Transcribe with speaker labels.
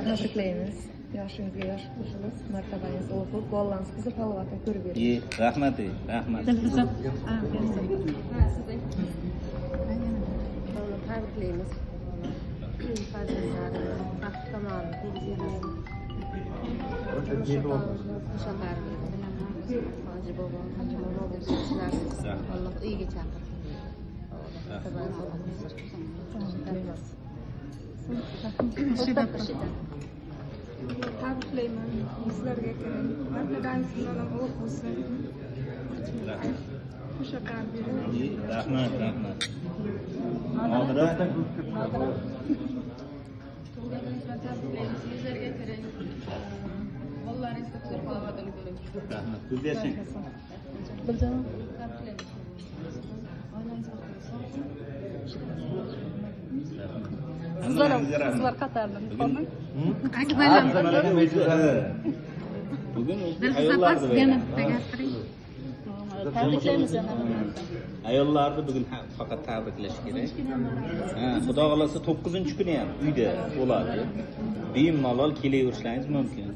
Speaker 1: Teşekkürler. Yoshingizga yosh qo'shilib, martabangiz ulug', bolalaringiz qiziq halovatni ko'rib bering.
Speaker 2: Rahmat, rahmat.
Speaker 1: Tabriklaymiz. Farzandlari baxt tomonini tegizganlar. Hoji bobo, hoji bobo bo'lsangiz, Alloh uyiga chaqirsin.
Speaker 3: Tabriklayman. Sizlarga kerak. Martabangiz ham ulug' bo'lsin. Mushakar bering.
Speaker 2: Rahmat, rahmat. Nodira.
Speaker 3: Sizlarga kerak. Bolalaringizga xushor halovatini ko'ring.
Speaker 2: Rahmat. Pul bersang.
Speaker 1: Biljanon. Sizlar qatardan qolmang.
Speaker 2: Bugun ayollarni
Speaker 1: Tabriklaymiz.
Speaker 2: ayollarni bugun faqat tabriklash kerak. Xudo xolasa 9-kuni ham uyda bo'ladi. Bemalol kelaverishlaringiz mumkin.